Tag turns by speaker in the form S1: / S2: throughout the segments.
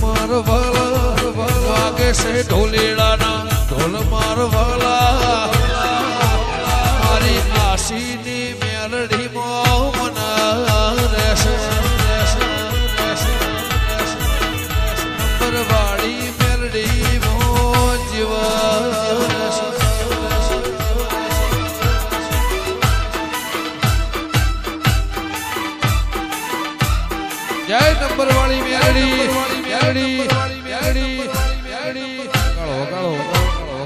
S1: માર વાલા વાગે છે ઢોલેડાના ઢોલ માર વાલા મારી આશીની મેલડી મોમના રહેશે નંબરવાળી મેલડી મો જીવા જય નંબરવાળી મેલડી મેલડી મેલડી મેલડી ગાળો ગાળો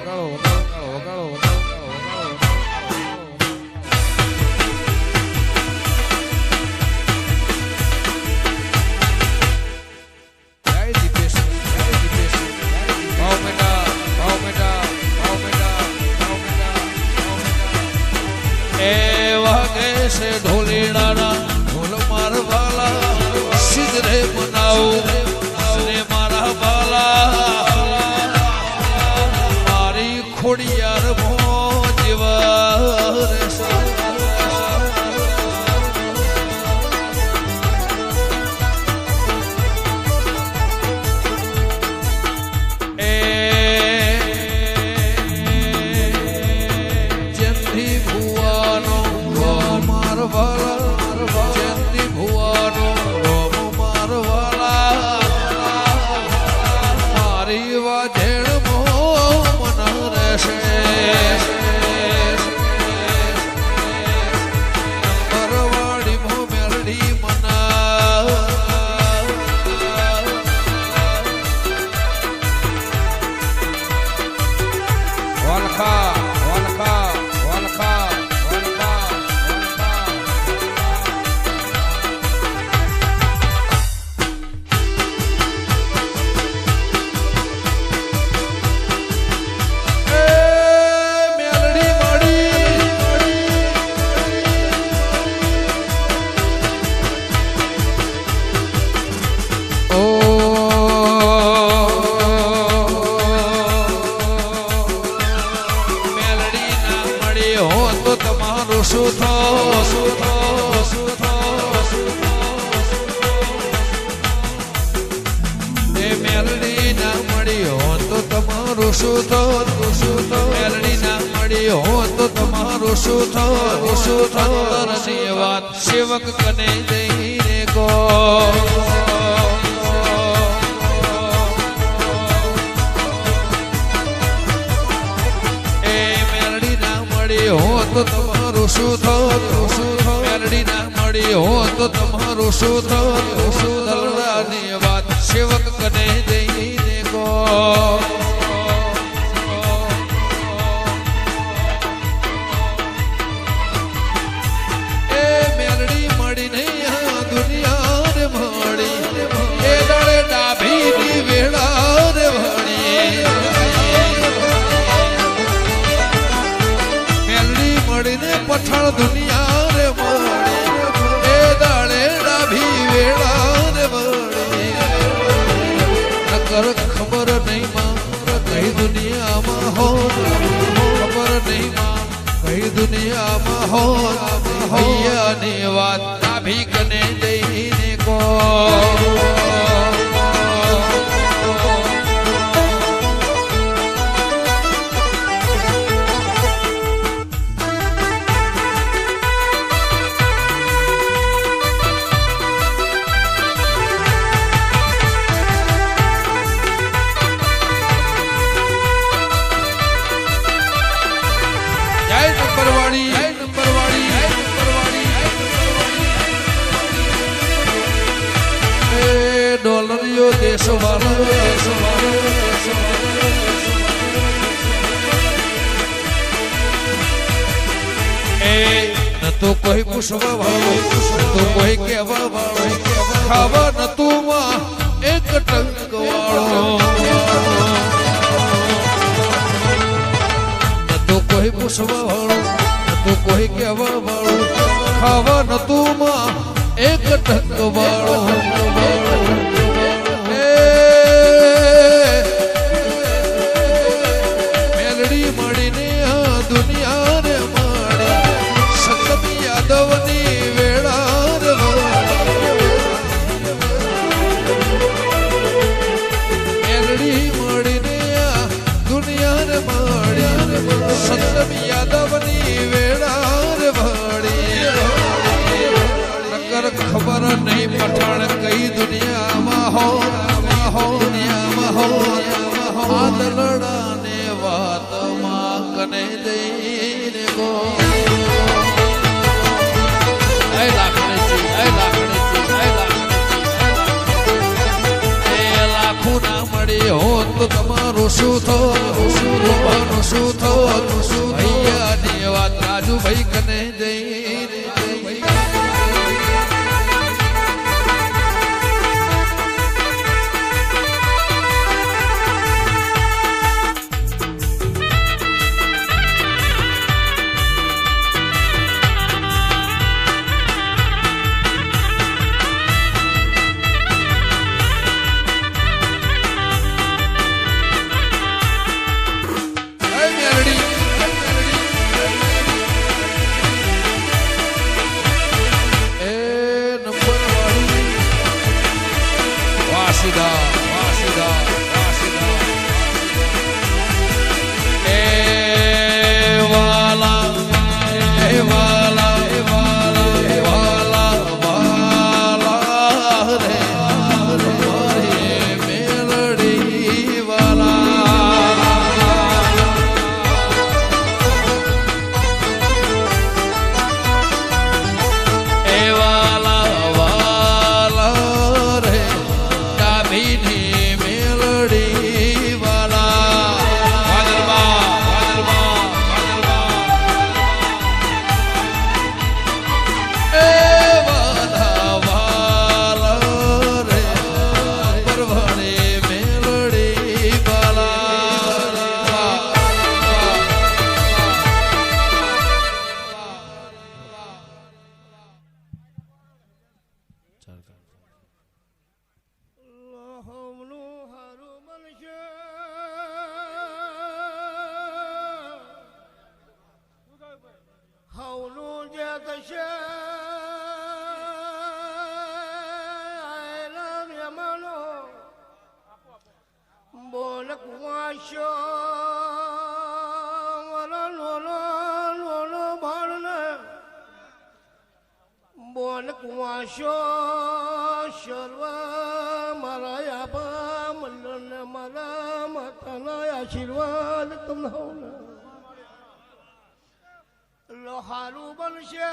S1: ગાળો ગાળો ગાળો જય દીપેશ ભાવ મેટા ભાવ મેટા ભાવ મેટા ભાવ મેટા એ વાગે છે ઢોલેડાના ઢોલ મારવાલા સિદ્ધરે મનાવું ને મારા બાલા મારી ખોડિયાર મો જીવા એ જેથી ભુવાનો મારવાલા જેથી ભુવાનો સુથો સુથો સુથો એ મેલડી ના મળી હો તો તમારું સુથો સુથો મેલડી ના મળી હો તો તમારું સુથો સુથો તરની વાત સેવક કને જઈને ગો એ મેલડી ના મળી હો તો તમારું શું થતું મેલડી ના મળી હો તો તમારું શું થતું દલડાની વાત સેવક કને જઈને ગો એ મેલડી મળી નહીં આ દુનિયા રે મળી એ દળે ડાભીની વેળા રે વળી મળીને પઠાણ દુનિયા રે મળી એ દાડે ડાભી વેળા રે મળી નકર ખબર નહીં માં કઈ દુનિયામાં હો ખબર નહીં માં કઈ દુનિયામાં હો હૈયાની વાત ડાભી કને જઈને કો ડોલરિયો દેશવાળો એ નતું કોઈ પૂછવા વાળો નતું કોઈ કહેવા વાળો ખાવા નતું માં એક ટંક વાળો નતું કોઈ પૂછવા વાળો નતું કોઈ કહેવા વાળો ખાવા નતું માં એક ટંક વાળો મેલડી મળીને આ દુનિયા રે માડી સતત યાદવની વેળા રે મળી હો તો તમારું શું થયું શું થયું ભૈયાની વાત રાજુભાઈ કને જઈને
S2: કુવાશો સર્વ મારા આપા મલ્લન મારા માતાના આશીર્વાદ તમને લોહારું બનશે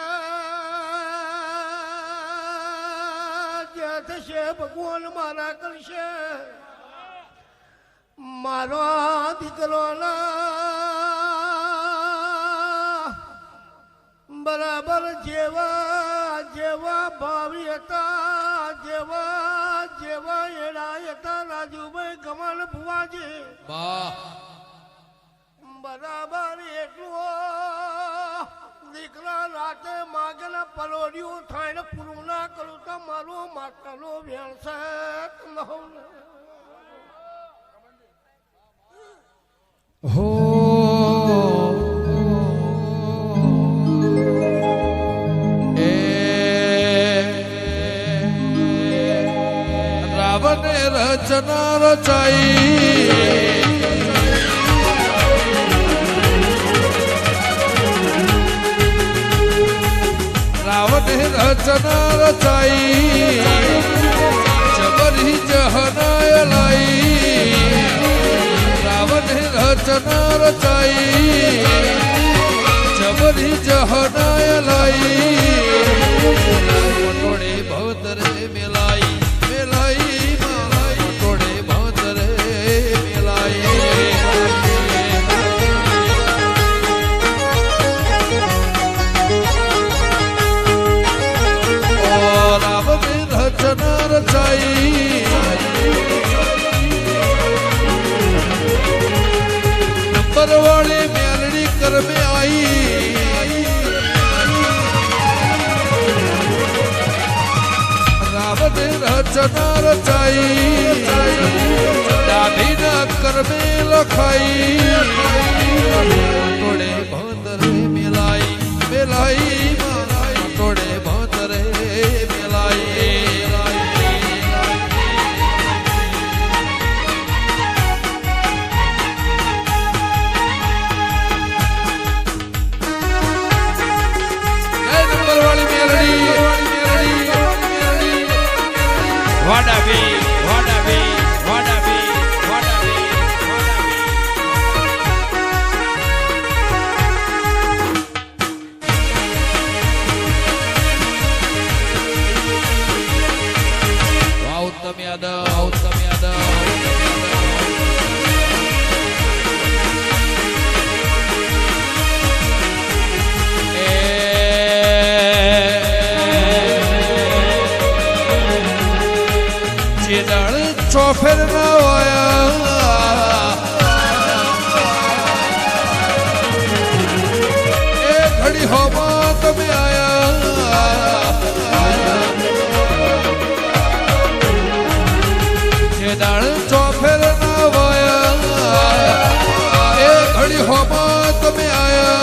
S2: જે થશે ભગવાન મારા કરશે મારો દીકરોના બરાબર જેવા ભાવી હતા જેવા એડા હતા રાજુભાઈ કમલ ભુવાજી બરાબર એટલું દીકરા રાતે માગેલા પલોડિયું થાય પૂરું ના કરું તો મારો માતાનો વ્યવસાય
S1: હો રચના રચાઈ રાવણે રચના રચાઈ જબરી જહનાય લાઈ રાવણે રચના રચાઈ જબરી જહનાય લાઈ મોટોડે ભવતરે મેલાઈ नंबर वाली मेलड़ी कर में आई रावण रचना रचाई डाभी न कर में लखाई थोड़े भोतरे मिलाई थोड़े भोतरे मिलाई ચોફેર ના વાયા એ ઘડી હોમાં તમે આયા જે દાળ ચોફેર ના વાયા એ ઘડી હોમાં તમે આયા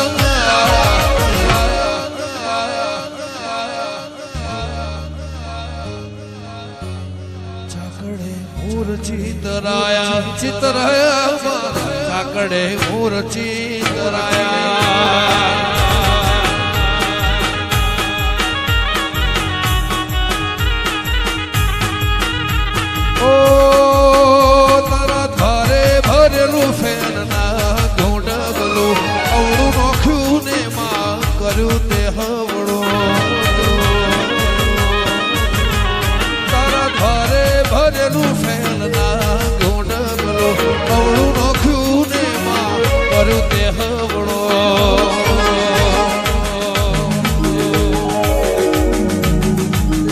S1: ચિતરાયા ચિતરાયા કાકડે મોર ચિતરાયા ઓ તારા ધારે ભરેલું ફેન ના ઘોડગલું અવળું નોખ્યું ને માં કર્યું તે હવળું તારા ધારે ભરેલું ફેન ના ઘોડગલો અવળું નોખ્યું ને માં કર્યું તે હવળો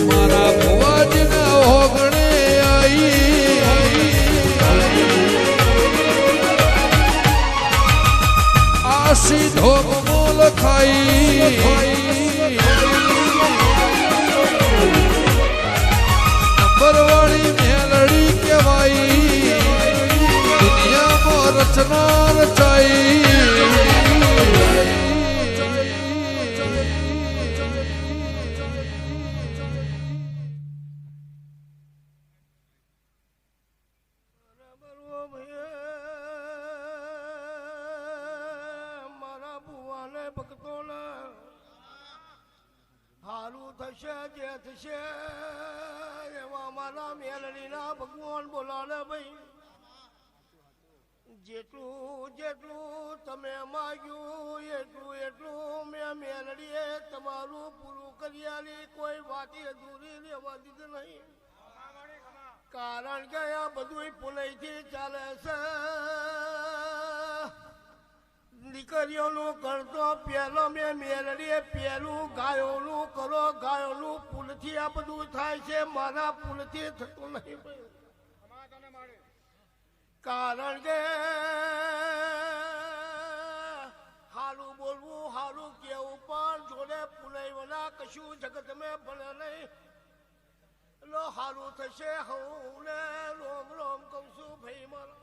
S1: મારા ભુવાજીના ઓગણે આવી આ સીધો મોલ ખાઈ પરવાળી મેલડી કહેવાઈ દુનિયામાં રચના રચાઈ
S2: મારા ભુવાને ભક્તોને હારું થશે જે થશે એવા મારા મેલડીના ભગવાન બોલાવે ભાઈ જેટલું જેટલું તમે માગ્યું એટલું એટલું મેં મેલડીએ તમારું પૂરું કરી આલી કોઈ વાત અધૂરી રહેવા દીધી નહીં કારણ કે આ બધું પુનઃથી ચાલે છે દીકરીઓનું કરતો પહેલો મેં મેલડીએ પહેલું ગાયોનું કરો ગાયોનું પુલથી આ બધું થાય છે મારા પુલથી થતું નહીં કારણ કે હારું બોલવું હારું કેવું પણ જોડે પુનઃના કશું જગત મેં ભલે નહીં લો હારું થશે હું ને રોમ રોમ કહું છું ભાઈ મારા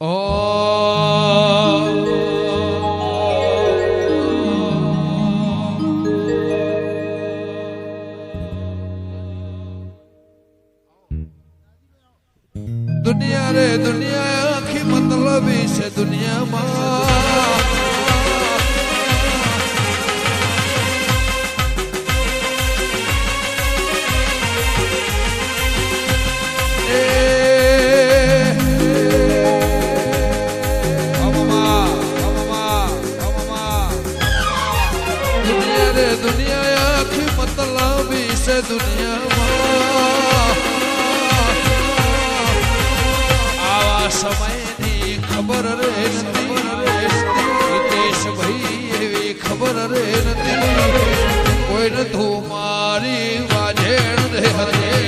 S1: ઓ દુનિયા રે દુનિયા આખી મતલબી છે દુનિયામાં દુનિયા આખી મતલબી છે દુનિયામાં આવા સમયની ખબર રે નથી હિતેશ ભાઈ એવી ખબર રે નથી કોઈ નથી મારી વાજેણ રે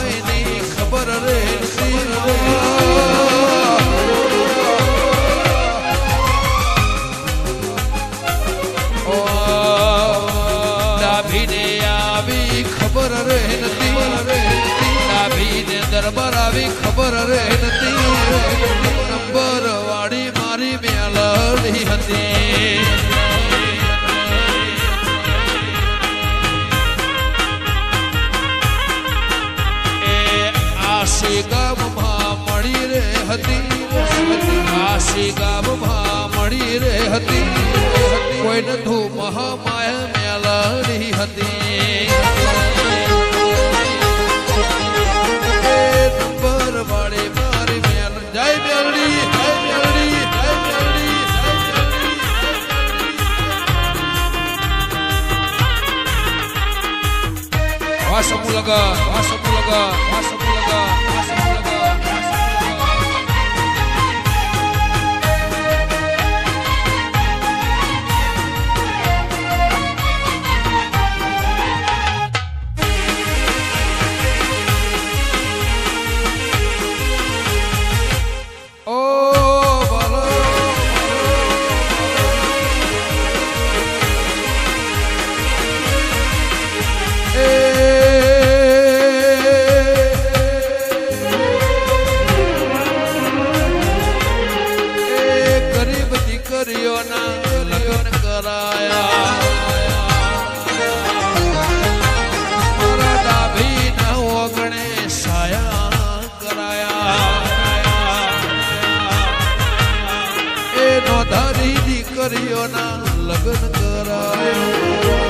S1: મહામયની ખબર રહેતી ડાભીને આવી ખબર રહેતી ડાભીને દરબાર આવી ખબર રહેતી નંબર વાળી મારી મેલડી હતી આશી ગામમાં મળી રે હતી આશી ગામમાં મળી રે હતી કોઈ નથું મહામાયા મેલડી હતી નંબર વાળી મારી મેલ જય મેલડી જય મેલડી જય મેલડી વાસમુલગા વાસમુલગા વાસમુલગા વાસમુલગા ઓ બાલો ગરીબ દીકરીઓના લગ્ન કરાયા મારા ડાભીના ઓગણે સાયા કરાયા એ નોંધારી દીકરીઓના લગ્ન કરાયા